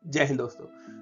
जय हिंद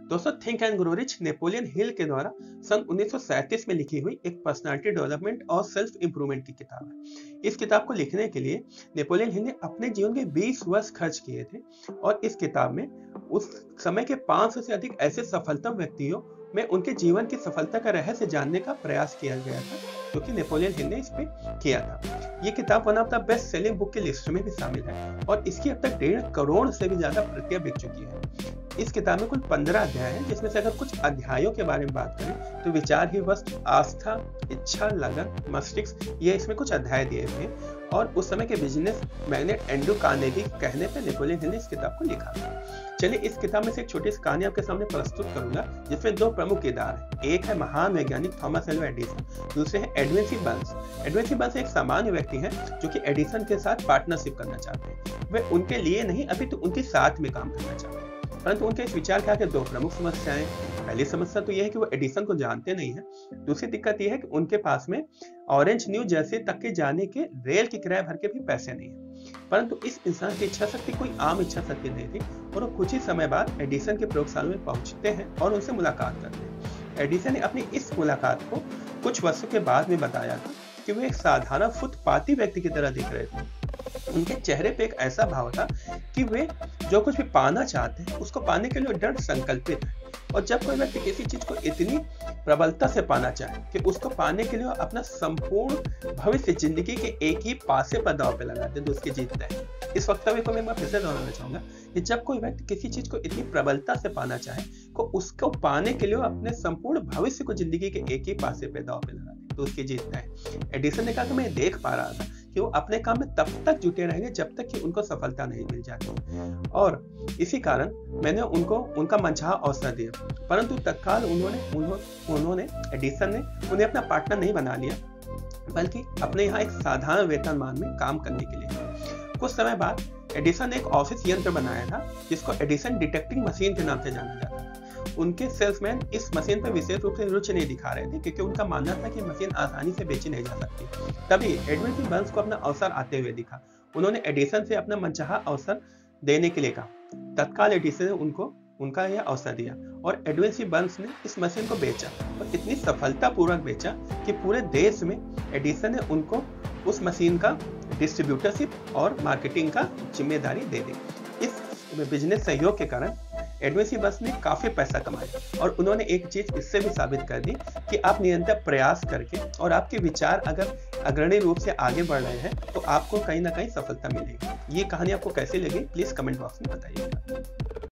दोस्तों think and grow rich Napoleon Hill के द्वारा सन 1937 में लिखी हुई एक पर्सनालिटी डेवलपमेंट और सेल्फ इंप्रूवमेंट की किताब है। इस किताब को लिखने के लिए नेपोलियन हिल ने अपने जीवन के 20 वर्ष खर्च किए थे और इस किताब में उस समय के 500 से अधिक ऐसे सफलतम व्यक्तियों में उनके जीवन की सफलता का रहस्य जानने का प्रयास किया गया था, क्योंकि नेपोलियन हिल ने इस पे किया था। ये किताब one of the best selling book की लिस्ट में भी शामिल है और इसकी अब तक 1.5 करोड़ से भी ज्यादा प्रतियां बिक चुकी है। इस किताब में कुल 15 अध्याय हैं, जिसमें से अगर कुछ अध्यायों के बारे में बात करें तो विचार ही वस्तु, आस्था, इच्छा, लगन, मस्तिष्क, ये इसमें कुछ अध्याय दिए हुए हैं। और उस समय के बिजनेस मैग्नेट एंड्रू कार्नेगी के कहने पर नेपोलियन हिल ने इस किताब को लिखा। चलिए इस किताब में से एक छोटी सी कहानी आपके सामने प्रस्तुत करूंगा, जिसमें 2 प्रमुख किरदार हैं। एक है महान वैज्ञानिक थॉमस एल्वा एडिसन, दूसरे हैं Edwin C Burns. Edwin C Burns एक सामान्य व्यक्ति हैं जो कि एडिसन के साथ पार्टनरशिप करना चाहते हैं। वे उनके लिए नहीं अभी तो उनके साथ में काम करना चाहते हैं, परंतु उनके इस विचार के आगे 2 प्रमुख समस्याएं। पहली समस्या तो यह है कि वो एडिसन को जानते नहीं है। दूसरी दिक्कत यह है कि उनके पास में ऑरेंज न्यू जर्सी तक के जाने के रेल की किराया भर के भी पैसे नहीं है। परंतु इस इंसान की इच्छा शक्ति कोई आम इच्छा शक्ति नहीं थी और वो कुछ ही समय बाद एडिसन के प्रयोगशाला में पहुंचते हैं और उनसे मुलाकात करते हैं। एडिसन ने अपनी इस मुलाकात को कुछ वर्षों के बाद में बताया था कि वे एक साधारण फुटपाती व्यक्ति की तरह दिख रहे थे। उनके चेहरे पे एक ऐसा भाव था कि वे जो कुछ भी पाना चाहते हैं उसको पाने के लिए दृढ़ संकल्पित है। और जब कोई व्यक्ति किसी चीज को इतनी प्रबलता से पाना चाहे कि उसको पाने के लिए अपना संपूर्ण भविष्य जिंदगी के एक ही पासे पर दांव पे लगाते हैं तो उसकी जीतता है। इस वक्तव्य को मैं फिर से दोहराना चाहूंगा कि जब कोई व्यक्ति किसी चीज को इतनी प्रबलता से पाना चाहे तो उसको पाने के लिए अपने संपूर्ण भविष्य को जिंदगी के एक ही पासे पे दांव पे लगाते हैं तो उसकी जीतता है। एडिसन ने कहा कि मैं देख पा रहा था कि वो अपने काम में तब तक जुटे रहेंगे जब तक कि उनको सफलता नहीं मिल जाती, और इसी कारण मैंने उनको उनका मनचाहा अवसर दिया। परंतु तत्काल उन्होंने एडिसन ने उन्हें अपना पार्टनर नहीं बना लिया, बल्कि अपने यहाँ एक साधारण वेतनमान में काम करने के लिए। कुछ समय बाद एडिसन ने एक ऑफिस यंत्र बनाया था जिसको एडिसन डिटेक्टिंग मशीन के नाम से जाना जाता है। उनके सेल्समैन इस मशीन पर विशेष रूप से रुचि नहीं दिखा रहे थे, क्योंकि उनका मानना था कि मशीन आसानी से बेची नहीं जा सकती। तभी एडविन सी बर्न्स को अपना अवसर आते हुए दिखा। उन्होंने एडिसन से अपना मनचाहा अवसर देने के लिए कहा। तत्काल एडिसन ने उनका यह अवसर दिया और एडविन सी बर्न्स ने इस मशीन को बेचा और इतनी सफलतापूर्वक बेचा कि पूरे देश में एडिसन ने उनको उस मशीन का डिस्ट्रीब्यूटरशिप और मार्केटिंग का जिम्मेदारी दे दी। इस बिजनेस सहयोग के कारण एडविन सी बर्न्स ने काफी पैसा कमाया और उन्होंने एक चीज इससे भी साबित कर दी कि आप निरंतर प्रयास करके और आपके विचार अगर अग्रणी रूप से आगे बढ़ रहे हैं तो आपको कहीं ना कहीं सफलता मिलेगी। ये कहानी आपको कैसी लगी प्लीज कमेंट बॉक्स में बताइएगा।